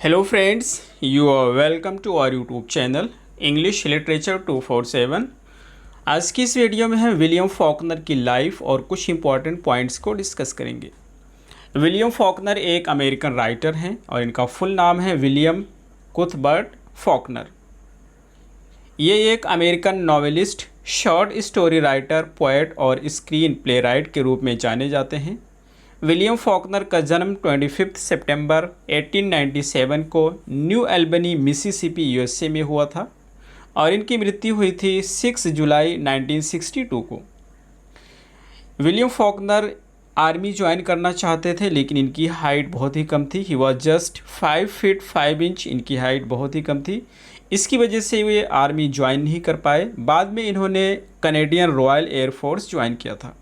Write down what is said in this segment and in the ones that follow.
Hello friends, you are welcome to our YouTube channel English Literature 247। आज की इस video में हम विलियम फॉकनर की लाइफ और कुछ इंपॉर्टेंट पॉइंट्स को डिस्कस करेंगे। विलियम फॉकनर एक अमेरिकन राइटर हैं और इनका फुल नाम है विलियम कुथबर्ट फॉकनर। ये एक American novelist, short story writer, poet और स्क्रीन प्ले राइट के रूप में जाने जाते हैं। विलियम फॉकनर का जन्म 25 सितंबर 1897 को न्यू एल्बनी मिसिसिपी यूएसए में हुआ था और इनकी मृत्यु हुई थी 6 जुलाई 1962 को। विलियम फॉकनर आर्मी ज्वाइन करना चाहते थे लेकिन इनकी हाइट बहुत ही कम थी। He was just 5 feet 5 inch, इनकी हाइट बहुत ही कम थी। इसकी वजह से वे आर्मी ज्वाइन नहीं कर पाए। बाद में इन्होंने कनेडियन रॉयल एयरफोर्स ज्वाइन किया था।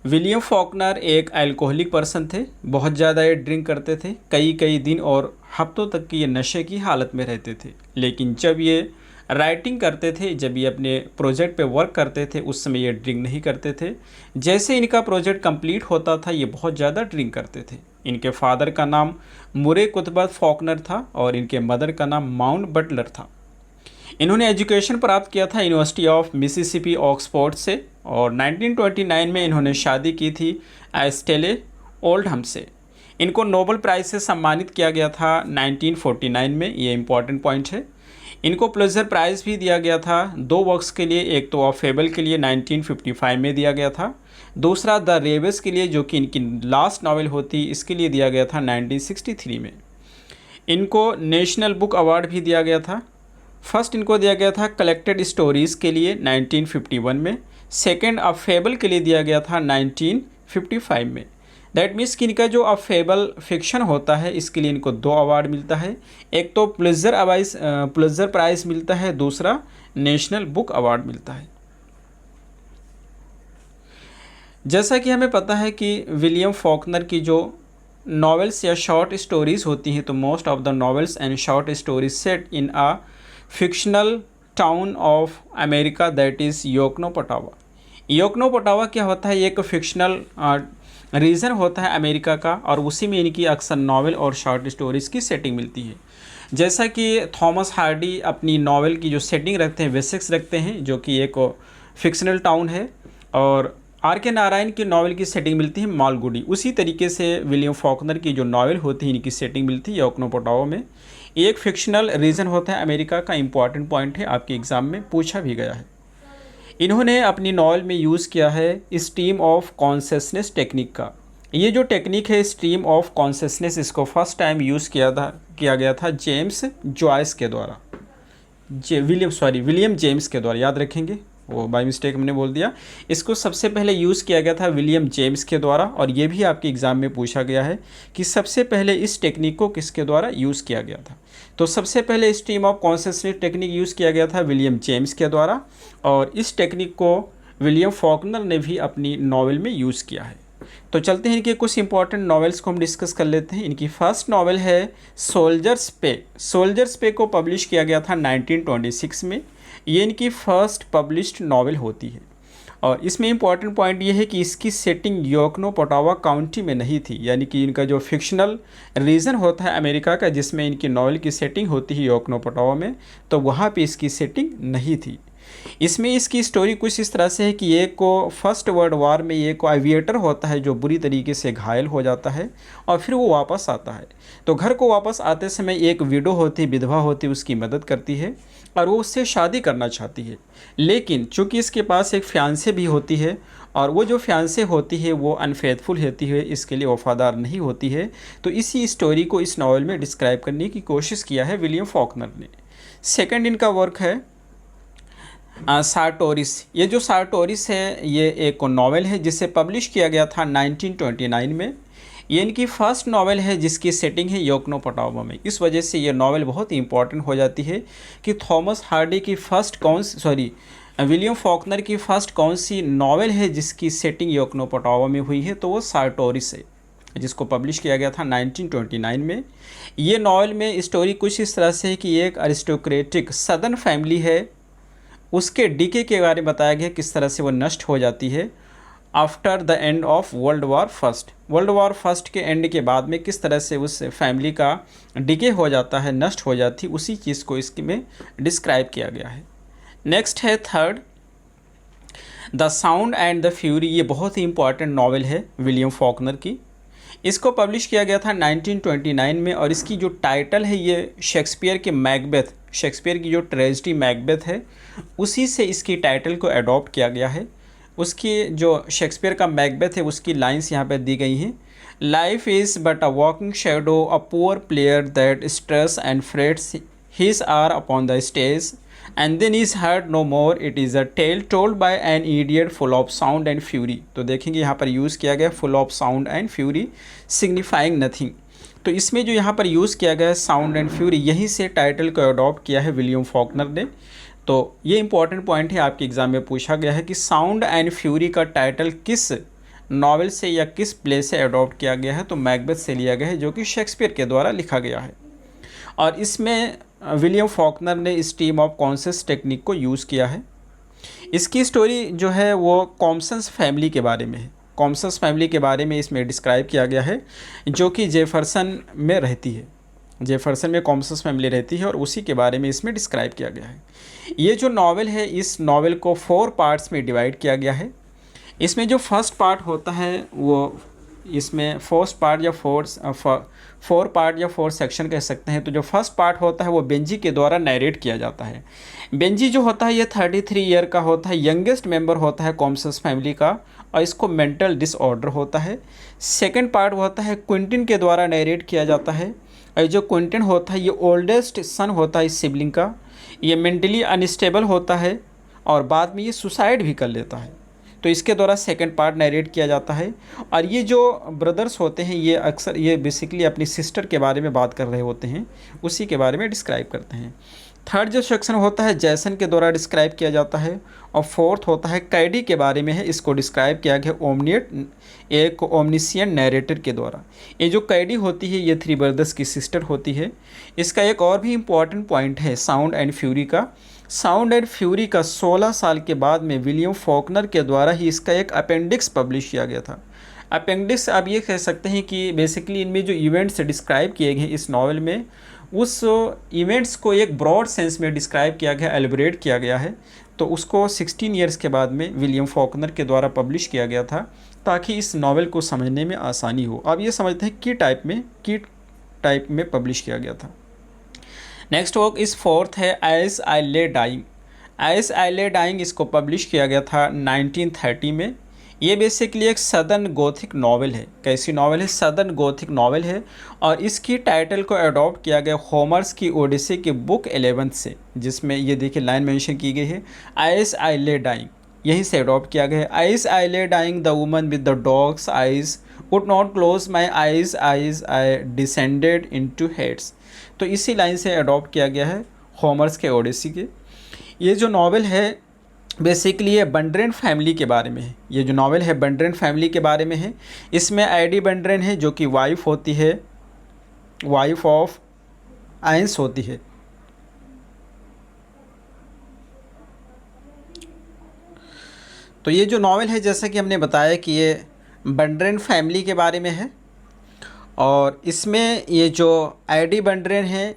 विलियम फॉकनर एक अल्कोहलिक पर्सन थे, बहुत ज़्यादा ये ड्रिंक करते थे। कई दिन और हफ्तों तक की ये नशे की हालत में रहते थे। लेकिन जब ये राइटिंग करते थे, जब ये अपने प्रोजेक्ट पे वर्क करते थे, उस समय ये ड्रिंक नहीं करते थे। जैसे इनका प्रोजेक्ट कंप्लीट होता था ये बहुत ज़्यादा ड्रिंक करते थे। इनके फादर का नाम मुरे कुथबर्ट फॉकनर था और इनके मदर का नाम माउंट बटलर था। इन्होंने एजुकेशन प्राप्त किया था यूनिवर्सिटी ऑफ मिसिसिपी ऑक्सफोर्ड से और 1929 में इन्होंने शादी की थी एस्टेले ओल्डहम से। इनको नोबेल प्राइज़ से सम्मानित किया गया था 1949 में, ये इम्पॉर्टेंट पॉइंट है। इनको प्लिट्ज़र प्राइज़ भी दिया गया था 2 वर्क्स के लिए। एक तो ऑफ फेबल के लिए 1955 में दिया गया था, दूसरा द रेबस के लिए जो कि इनकी लास्ट नावल होती इसके लिए दिया गया था 1963 में। इनको नेशनल बुक अवार्ड भी दिया गया था। फर्स्ट इनको दिया गया था कलेक्टेड स्टोरीज़ के लिए 1951 में, सेकंड अ फेबल के लिए दिया गया था 1955 में। दैट मीन्स कि इनका जो अ फेबल फिक्शन होता है इसके लिए इनको 2 अवार्ड मिलता है। एक तो प्लिट्ज़र प्राइज़ मिलता है, दूसरा नेशनल बुक अवार्ड मिलता है। जैसा कि हमें पता है कि विलियम फॉकनर की जो नॉवेल्स या शॉर्ट स्टोरीज़ होती हैं तो most of the novels and short stories set in a fictional town of America that is Yoknapatawpha. Yoknapatawpha क्या होता है? एक फिक्शनल रीजन होता है अमेरिका का और उसी में इनकी अक्सर नॉवेल और शॉर्ट स्टोरीज़ की सेटिंग मिलती है। जैसा कि थॉमस हार्डी अपनी नॉवेल की जो सेटिंग रखते हैं वेसेक्स रखते हैं जो कि एक फिक्शनल टाउन है, और आर के नारायण की नॉवेल की सेटिंग मिलती है मालगुडी। उसी तरीके से विलियम फॉकनर की जो नॉवेल होती है इनकी सेटिंग मिलती है योकनोपटावा में। एक फिक्शनल रीजन होता है अमेरिका का, इम्पॉर्टेंट पॉइंट है, आपके एग्ज़ाम में पूछा भी गया है। इन्होंने अपनी नॉवेल में यूज़ किया है स्ट्रीम ऑफ कॉन्शसनेस टेक्निक का। ये जो टेक्निक है स्ट्रीम ऑफ कॉन्शसनेस, इसको फर्स्ट टाइम यूज़ किया गया था जेम्स जॉयस के द्वारा। विलियम जेम्स के द्वारा, याद रखेंगे, वो बाय मिस्टेक हमने बोल दिया। इसको सबसे पहले यूज़ किया गया था विलियम जेम्स के द्वारा और ये भी आपके एग्ज़ाम में पूछा गया है कि सबसे पहले इस टेक्निक को किसके द्वारा यूज़ किया गया था। तो सबसे पहले stream of consciousness technique use किया गया था विलियम जेम्स के द्वारा और इस टेक्निक को विलियम फॉकनर ने भी अपनी नावल में यूज़ किया है। तो चलते हैं इनके कुछ इंपॉर्टेंट नॉवेल्स को हम डिस्कस कर लेते हैं। इनकी फर्स्ट नॉवेल है सोल्जर्स पे। सोल्जर्स पे को पब्लिश किया गया था 1926 में। ये इनकी फर्स्ट पब्लिश्ड नॉवेल होती है और इसमें इम्पॉर्टेंट पॉइंट ये है कि इसकी सेटिंग योकनोपटावा काउंटी में नहीं थी, यानी कि इनका जो फिक्शनल रीजन होता है अमेरिका का जिसमें इनकी नॉवेल की सेटिंग होती है योकनोपटावा में, तो वहाँ पे इसकी सेटिंग नहीं थी। इसमें इसकी स्टोरी कुछ इस तरह से है कि एक को फर्स्ट वर्ल्ड वार में एक एविएटर होता है जो बुरी तरीके से घायल हो जाता है और फिर वो वापस आता है। तो घर को वापस आते समय एक विडो होती, विधवा होती, उसकी मदद करती है और वो उससे शादी करना चाहती है। लेकिन चूँकि इसके पास एक फियांसे भी होती है और वो जो फियांसे होती है वो अनफेथफुल होती है, इसके लिए वफादार नहीं होती है। तो इसी स्टोरी को इस नावल में डिस्क्राइब करने की कोशिश किया है विलियम फॉकनर ने। सेकंड इनका वर्क है सार्टोरिस। ये जो सार्टोरिस है ये एक नॉवेल है जिसे पब्लिश किया गया था 1929 में। ये इनकी फर्स्ट नॉवेल है जिसकी सेटिंग है योकनोपटावा में। इस वजह से ये नॉवेल बहुत ही इंपॉर्टेंट हो जाती है कि थॉमस हार्डी की विलियम फॉकनर की फर्स्ट कौन सी नॉवेल है जिसकी सेटिंग योकनोपटावा में हुई है, तो वो सार्टोरिस है जिसको पब्लिश किया गया था 1929 में। ये नॉवेल में स्टोरी कुछ इस तरह से है कि एक अरिस्टोक्रेटिक सदर्न फैमिली है, उसके डीके के बारे में बताया गया किस तरह से वो नष्ट हो जाती है after the end of world war first. World war first के एंड के बाद में किस तरह से उस फैमिली का डिके हो जाता है, नष्ट हो जाती, उसी चीज़ को इसमें डिस्क्राइब किया गया है। नेक्स्ट है third, the Sound and the fury. ये बहुत ही इंपॉर्टेंट नावल है विलियम फॉकनर की। इसको पब्लिश किया गया था 1929 में, और इसकी जो टाइटल है ये शेक्सपियर के मैकबेथ, शेक्सपियर की जो ट्रेजेडी मैकबेथ है उसी से इसकी टाइटल को अडॉप्ट किया गया है। उसकी जो शेक्सपियर का मैकबेथ है उसकी लाइंस यहाँ पे दी गई हैं। Life is but a walking shadow, a poor player that struts and frets his hour upon the stage and then is heard no more. It is a tale told by an idiot full of sound and fury। तो देखेंगे यहाँ पर use किया गया full of sound and fury signifying nothing। तो इसमें जो यहाँ पर यूज़ किया गया है साउंड एंड फ्यूरी, यहीं से टाइटल को अडॉप्ट किया है विलियम फॉकनर ने। तो ये इंपॉर्टेंट पॉइंट है, आपके एग्जाम में पूछा गया है कि साउंड एंड फ्यूरी का टाइटल किस नॉवेल से या किस प्ले से अडॉप्ट किया गया है। तो मैकबेथ से लिया गया है, जो कि शेक्सपियर के द्वारा लिखा गया है। और इसमें विलियम फॉकनर ने स्ट्रीम ऑफ कॉन्शियस टेक्निक को यूज़ किया है। इसकी स्टोरी जो है वो कॉम्सन्स फैमिली के बारे में है। कॉम्सन्स फैमिली के बारे में इसमें डिस्क्राइब किया गया है, जो कि जेफरसन में रहती है। जेफरसन में कॉम्सन्स फैमिली रहती है और उसी के बारे में इसमें डिस्क्राइब किया गया है। ये जो नावल है, इस नावल को 4 पार्ट्स में डिवाइड किया गया है। इसमें जो फर्स्ट पार्ट होता है वो, इसमें फर्स्ट पार्ट या फोर पार्ट या 4 सेक्शन कह सकते हैं। तो जो फर्स्ट पार्ट होता है वो बेंजी के द्वारा नरेट किया जाता है। बेंजी जो होता है ये 33 ईयर का होता है, यंगेस्ट मेंबर होता है कॉम्सन्स फैमिली का, और इसको मेंटल डिसऑर्डर होता है। सेकंड पार्ट होता है क्विंटिन के द्वारा नरेट किया जाता है, और जो क्विंटिन होता है ये ओल्डेस्ट सन होता है इस सिबलिंग का। ये मेंटली अनस्टेबल होता है और बाद में ये सुसाइड भी कर लेता है। तो इसके द्वारा सेकंड पार्ट नरेट किया जाता है। और ये जो ब्रदर्स होते हैं ये अक्सर ये बेसिकली अपनी सिस्टर के बारे में बात कर रहे होते हैं, उसी के बारे में डिस्क्राइब करते हैं। थर्ड जो सेक्शन होता है जैसन के द्वारा डिस्क्राइब किया जाता है। और फोर्थ होता है कैडी के बारे में है, इसको डिस्क्राइब किया गया ओमनिएट, एक ओमनिशियन नरेटर के द्वारा। ये जो कैडी होती है ये 3 ब्रदर्स की सिस्टर होती है। इसका एक और भी इम्पॉर्टेंट पॉइंट है साउंड एंड फ्यूरी का। साउंड एंड फ्यूरी का 16 साल के बाद में विलियम फॉकनर के द्वारा ही इसका एक अपेंडिक्स पब्लिश किया गया था। अपेंडिक्स आप ये कह सकते हैं कि बेसिकली इनमें जो इवेंट्स डिस्क्राइब किए गए इस नावल में, उस इवेंट्स को एक ब्रॉड सेंस में डिस्क्राइब किया गया, एलिब्रेट किया गया है। तो उसको 16 ईयर्स के बाद में विलियम फॉकनर के द्वारा पब्लिश किया गया था, ताकि इस नावल को समझने में आसानी हो। अब ये समझते हैं की टाइप में पब्लिश किया गया था। नेक्स्ट वर्क इस फोर्थ है as I lay dying. As I lay dying इसको पब्लिश किया गया था 1930 में। ये बेसिकली एक सदर्न गोथिक नावल है। कैसी नावल है? सदर्न गोथिक नावल है। और इसकी टाइटल को अडॉप्ट किया गया होमर्स की ओडिसी के बुक 11 से, जिसमें ये देखिए लाइन मेंशन की गई है एज आई ले डाइंग, यहीं से अडॉप्ट किया गया है। As I lay dying the woman with the dog's eyes would not close my eyes I descended into Hades. तो इसी लाइन से अडॉप्ट किया गया है होमर्स के ओडिसी के। ये जो नावल है बेसिकली ये बंड्रेन फैमिली के बारे में है। ये जो नावल है बंड्रेन फैमिली के बारे में है। इसमें एडी बंड्रेन है जो कि वाइफ होती है, वाइफ ऑफ आइंस होती है। तो ये जो नावल है जैसा कि हमने बताया कि ये बंड्रेन फैमिली के बारे में है। और इसमें ये जो एडी बंड्रेन है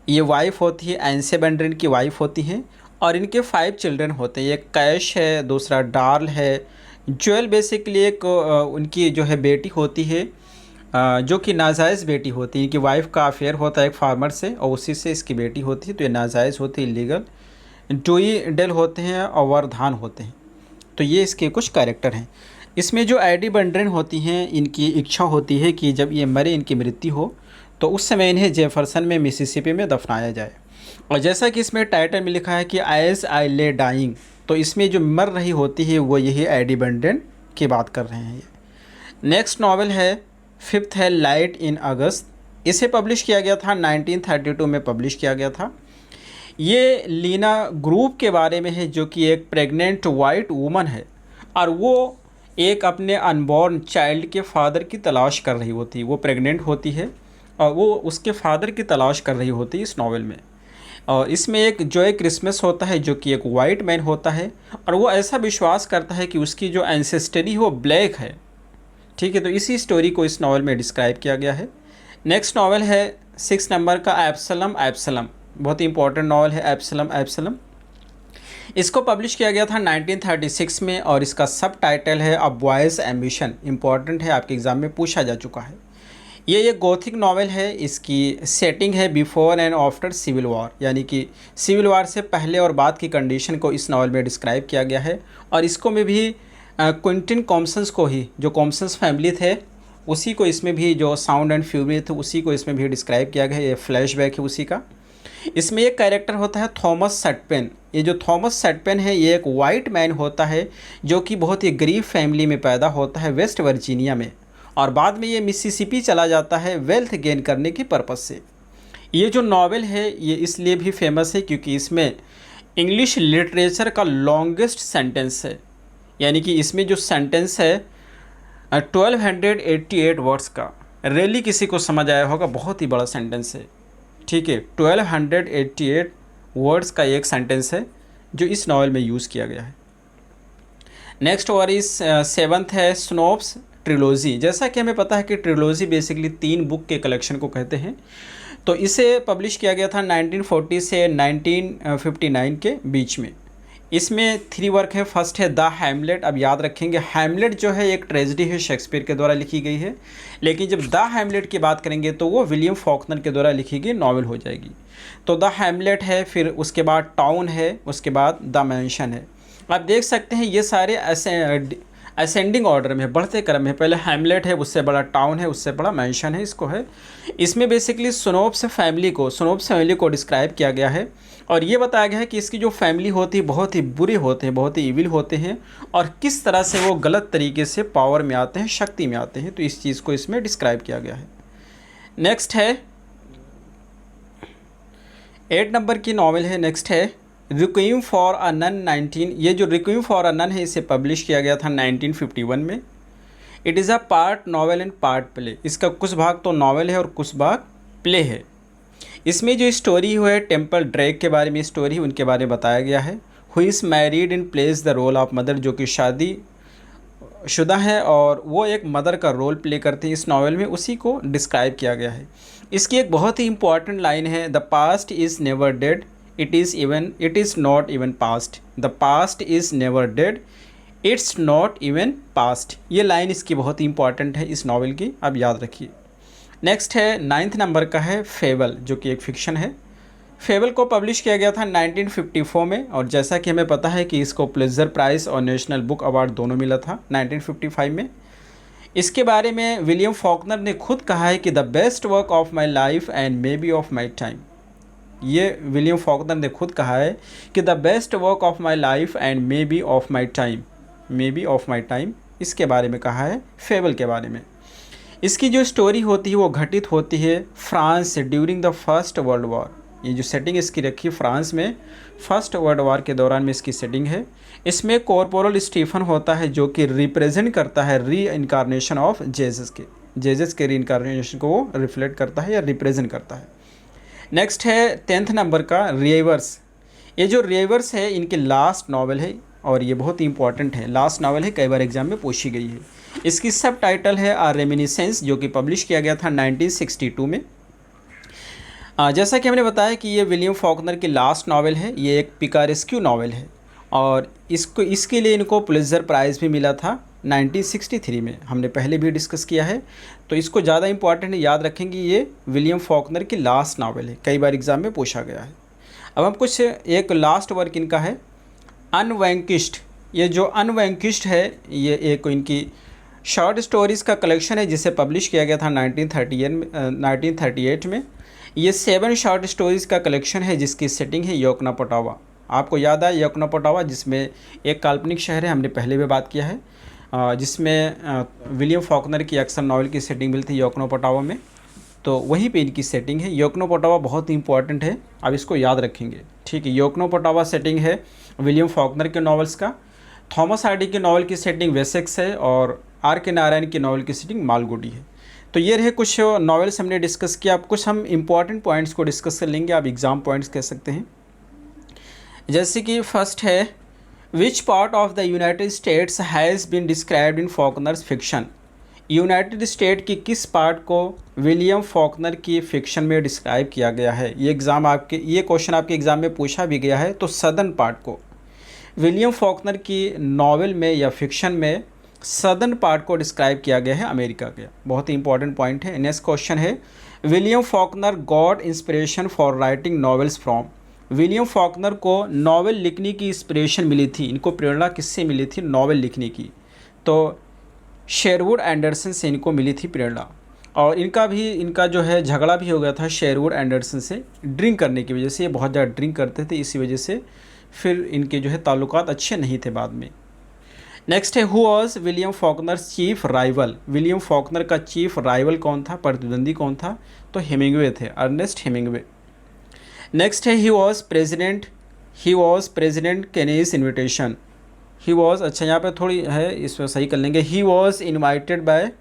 ये वाइफ होती है, एंसे बंड्रेन की वाइफ होती हैं। और इनके 5 चिल्ड्रन होते हैं। एक कैश है, दूसरा डार्ल है, ज्वेल बेसिकली एक उनकी जो है बेटी होती है, जो कि नाजायज़ बेटी होती है। इनकी वाइफ का अफेयर होता है एक फार्मर से और उसी से इसकी बेटी होती है, तो ये नाजायज़ होती है, इलीगल। टूई डेल होते हैं और वरधान होते हैं। तो ये इसके कुछ कैरेक्टर हैं। इसमें जो एडी बंड्रेन होती हैं इनकी इच्छा होती है कि जब ये मरे, इनकी मृत्यु हो, तो उस समय इन्हें जेफरसन में मिसिसिपी में दफनाया जाए। और जैसा कि इसमें टाइटल में लिखा है कि एज आई ले डाइंग, तो इसमें जो मर रही होती है वो यही एडी बंड्रेन की बात कर रहे हैं। ये नेक्स्ट नावल है, 5th है लाइट इन अगस्त। इसे पब्लिश किया गया था 1932 में पब्लिश किया गया था। ये लीना ग्रुप के बारे में है, जो कि एक प्रेग्नेंट वाइट वूमन है और वो एक अपने अनबॉर्न चाइल्ड के फादर की तलाश कर रही होती है। वो प्रेग्नेंट होती है और वो उसके फादर की तलाश कर रही होती है इस नावल में। और इसमें एक जॉय क्रिसमस होता है जो कि एक वाइट मैन होता है, और वो ऐसा विश्वास करता है कि उसकी जो एंसेस्टरी है वो ब्लैक है। ठीक है, तो इसी स्टोरी को इस नावल में डिस्क्राइब किया गया है। नेक्स्ट नावल है 6 नंबर का एब्सलम एब्सलम। बहुत ही इंपॉर्टेंट नावल है एब्सलम एब्सलम। इसको पब्लिश किया गया था 1936 में, और इसका सब टाइटल है अ बॉयज़ एम्बिशन। इंपॉर्टेंट है, आपके एग्ज़ाम में पूछा जा चुका है। ये एक गोथिक नावल है। इसकी सेटिंग है before and after civil war, यानी कि सिविल वॉर से पहले और बाद की कंडीशन को इस नावल में डिस्क्राइब किया गया है। और इसको में भी क्विंटन कॉम्सन्स को ही, जो कॉम्सन्स फैमिली थे उसी को इसमें भी, जो साउंड एंड फ्यूरी थे उसी को इसमें भी डिस्क्राइब किया गया है। ये फ्लैशबैक है उसी का। इसमें एक कैरेक्टर होता है थॉमस सटपेन। ये जो थॉमस सटपेन है ये एक वाइट मैन होता है जो कि बहुत ही गरीब फैमिली में पैदा होता है वेस्ट वर्जीनिया में, और बाद में ये मिसिसिपी चला जाता है वेल्थ गेन करने की पर्पज़ से। ये जो नावल है ये इसलिए भी फेमस है क्योंकि इसमें इंग्लिश लिटरेचर का लॉन्गेस्ट सेंटेंस है, यानी कि इसमें जो सेंटेंस है 1288 वर्ड्स का। रेली किसी को समझ आया होगा, बहुत ही बड़ा सेंटेंस है। ठीक है, 1288 वर्ड्स का एक सेंटेंस है जो इस नावल में यूज़ किया गया है। नेक्स्ट और इस 7th है स्नोप्स ट्रिलॉजी। जैसा कि हमें पता है कि ट्रिलॉजी बेसिकली 3 बुक के कलेक्शन को कहते हैं। तो इसे पब्लिश किया गया था 1940 से 1959 के बीच में। इसमें 3 वर्क है। फर्स्ट है द हैमलेट। अब याद रखेंगे, हैमलेट जो है एक ट्रेजेडी है, शेक्सपियर के द्वारा लिखी गई है, लेकिन जब द हैमलेट की बात करेंगे तो वो विलियम फॉकनर के द्वारा लिखी गई नावल हो जाएगी। तो द हैमलेट है, फिर उसके बाद टाउन है, उसके बाद द मैंशन है। आप देख सकते हैं ये सारे असेंडिंग ऑर्डर में, बढ़ते क्रम में। पहले हैमलेट है, उससे बड़ा टाउन है, उससे बड़ा मैंशन है, इसको है। इसमें बेसिकली स्नोप्स फैमिली को डिस्क्राइब किया गया है, और ये बताया गया है कि इसकी जो फैमिली होती है बहुत ही बुरे होते हैं, बहुत ही इविल होते हैं, और किस तरह से वो गलत तरीके से पावर में आते हैं, शक्ति में आते हैं। तो इस चीज़ को इसमें डिस्क्राइब किया गया है। नेक्स्ट है 8 नंबर की नावल है। नेक्स्ट है रिक्वाइम फॉर अ नन 19। ये जो रिक्वाइम फॉर अ नन है इसे पब्लिश किया गया था 1951 में। It is a part novel and part play. इसका कुछ भाग तो नावल है और कुछ भाग प्ले है। इसमें जो स्टोरी है टेम्पल ड्रेक के बारे में स्टोरी, उनके बारे में बताया गया है। Who is married in place the role of mother, जो कि शादी शुदा है और वो एक मदर का रोल प्ले करते हैं इस नावल में, उसी को डिस्क्राइब किया गया है। इसकी एक बहुत ही इंपॉर्टेंट लाइन है, the past is never dead, it is not even past. The past is never dead, it's not even past. ये लाइन इसकी बहुत ही इंपॉर्टेंट है इस नावल की, अब याद रखिए। नेक्स्ट है 9th नंबर का है फेबल, जो कि एक फिक्शन है। फेबल को पब्लिश किया गया था 1954 में, और जैसा कि हमें पता है कि इसको पुलित्ज़र प्राइज़ और नेशनल बुक अवार्ड दोनों मिला था 1955 में। इसके बारे में विलियम फॉकनर ने खुद कहा है कि the best work of my life and may be of my time. ये विलियम फॉकनर ने खुद कहा है कि the best work of my life and may be of my time, may be of my time, इसके बारे में कहा है फेबल के बारे में। इसकी जो स्टोरी होती है वो घटित होती है France during the first world war. ये जो सेटिंग इसकी रखी फ्रांस में फर्स्ट वर्ल्ड वॉर के दौरान में इसकी सेटिंग है। इसमें कॉर्पोरल स्टीफन होता है जो कि रिप्रेजेंट करता है री इनकारनेशन ऑफ जेजस के री इनकारनेशन को वो रिफ्लेक्ट करता है या रिप्रेजेंट करता है। नेक्स्ट है 10th नंबर का रिवर्स। ये जो रिवर्स है इनकी लास्ट नावल है, और ये बहुत ही इंपॉर्टेंट है, लास्ट नावल है, कई बार एग्जाम में पूछी गई है। इसकी सब टाइटल है आ रेमिनिसेंस, जो कि पब्लिश किया गया था 1962 में। जैसा कि हमने बताया कि ये विलियम फॉकनर की लास्ट नावल है, ये एक पिकारेस्क्यू नावल है, और इसके लिए इनको पुलित्ज़र प्राइज़ भी मिला था 1963 में, हमने पहले भी डिस्कस किया है। तो इसको ज़्यादा इंपॉर्टेंट याद रखेंगे, ये विलियम फॉकनर की लास्ट नावल है, कई बार एग्जाम में पूछा गया है। अब हम कुछ एक लास्ट वर्क इनका है अनवैंकिश्ड। ये जो अनवैंकिश्ड है ये एक इनकी शॉर्ट स्टोरीज़ का कलेक्शन है जिसे पब्लिश किया गया था 1938 में। ये 7 शॉर्ट स्टोरीज़ का कलेक्शन है जिसकी सेटिंग है योकनापोटावा। आपको याद है योकनापोटावा, जिसमें एक काल्पनिक शहर है, हमने पहले भी बात किया है, जिसमें विलियम फॉकनर की अक्सर नावल की सेटिंग मिलती है योकनापोटावा में। तो वहीं पे इनकी सेटिंग है। योकनापोटावा बहुत ही इंपॉर्टेंट है, अब इसको याद रखेंगे, ठीक है। योकनापोटावा सेटिंग है विलियम फॉकनर के नॉवेल्स का। थॉमस हार्डी की नावल की सेटिंग वेसेक्स है, और आर के नारायण की नावल की सेटिंग मालगुडी है। तो तो ये रहे कुछ नॉवेल्स हमने डिस्कस किया। अब कुछ हम इम्पॉर्टेंट पॉइंट्स को डिस्कस कर लेंगे, आप एग्ज़ाम पॉइंट्स कह सकते हैं। जैसे कि फर्स्ट है, which part of the United States has been described in Faulkner's fiction. United State की किस पार्ट को विलियम फॉकनर की फिक्शन में डिस्क्राइब किया गया है। ये क्वेश्चन आपके एग्ज़ाम में पूछा भी गया है। तो सदर्न पार्ट को विलियम फॉकनर की नॉवेल में या फिक्शन में सदर्न पार्ट को डिस्क्राइब किया गया है अमेरिका के। बहुत ही इंपॉर्टेंट पॉइंट है। नेक्स्ट क्वेश्चन है, William Faulkner got inspiration for writing novels from. William Faulkner को नॉवेल लिखने की इंस्पिरेशन मिली थी, इनको प्रेरणा किससे मिली थी नॉवेल लिखने की। तो शेरवुड एंडरसन से इनको मिली थी प्रेरणा। और इनका जो है झगड़ा भी हो गया था शेरवुड एंडरसन से, ड्रिंक करने की वजह से। ये बहुत ज़्यादा ड्रिंक करते थे, इसी वजह से फिर इनके जो है ताल्लुकात अच्छे नहीं थे बाद में। नेक्स्ट है, who was William Faulkner's chief rival. William Faulkner का चीफ राइवल कौन था, प्रतिद्वंदी कौन था। तो हेमिंगवे थे, अर्नेस्ट हेमिंगवे। नेक्स्ट है, he was President Kennedy's invitation. He was, अच्छा यहाँ पे थोड़ी है, इसमें सही कर लेंगे। ही वॉज इन्वाइटेड बाय,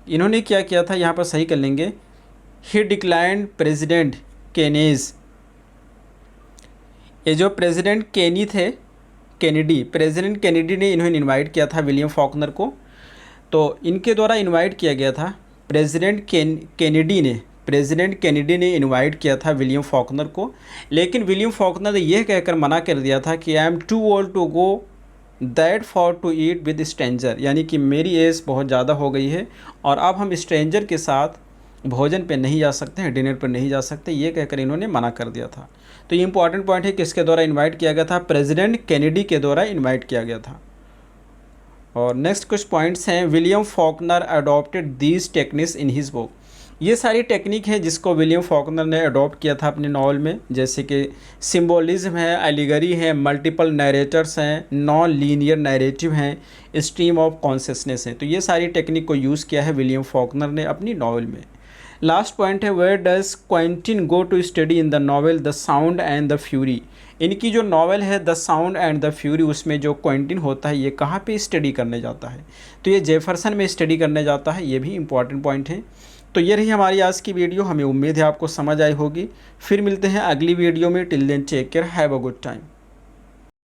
इन्होंने क्या किया था यहाँ पर सही कर लेंगे। ही डिक्लाइंड प्रेसिडेंट केनेज। ये जो प्रेसिडेंट केनी थे, प्रेसिडेंट केनेडी ने इन्होंने इनवाइट किया था विलियम फॉकनर को। तो इनके द्वारा इनवाइट किया गया था। प्रेसिडेंट केनेडी ने इनवाइट किया था विलियम फॉकनर को, लेकिन विलियम फॉकनर ने यह कहकर मना कर दिया था कि I am too old to go that far to eat with stranger, यानी कि मेरी एज बहुत ज़्यादा हो गई है और अब हम स्ट्रेंजर के साथ भोजन पे नहीं जा सकते हैं, डिनर पर नहीं जा सकते, ये कहकर इन्होंने मना कर दिया था। तो ये इंपॉर्टेंट पॉइंट है, किसके द्वारा इन्वाइट किया गया था, प्रेसिडेंट केनेडी के द्वारा इन्वाइट किया गया था। और नेक्स्ट कुछ पॉइंट्स हैं, William Faulkner adopted these techniques in his book. ये सारी टेक्निक है जिसको विलियम फॉकनर ने अडॉप्ट किया था अपने नॉवल में, जैसे कि सिम्बोलिज्म है, एलिगरी है, मल्टीपल नैरेटर्स हैं, नॉन लीनियर नैरेटिव हैं, स्ट्रीम ऑफ कॉन्शियसनेस है। तो ये सारी टेक्निक को यूज़ किया है विलियम फॉकनर ने अपनी नॉवल में। लास्ट पॉइंट है, where does Quentin go to study in the novel The Sound and the Fury. इनकी जो नॉवल है The Sound and the Fury, उसमें जो क्वेंटिन होता है ये कहाँ पे स्टडी करने जाता है, तो ये जेफरसन में स्टडी करने जाता है। ये भी इंपॉर्टेंट पॉइंट है। तो ये रही हमारी आज की वीडियो, हमें उम्मीद है आपको समझ आई होगी। फिर मिलते हैं अगली वीडियो में। Till then take care, have a good time.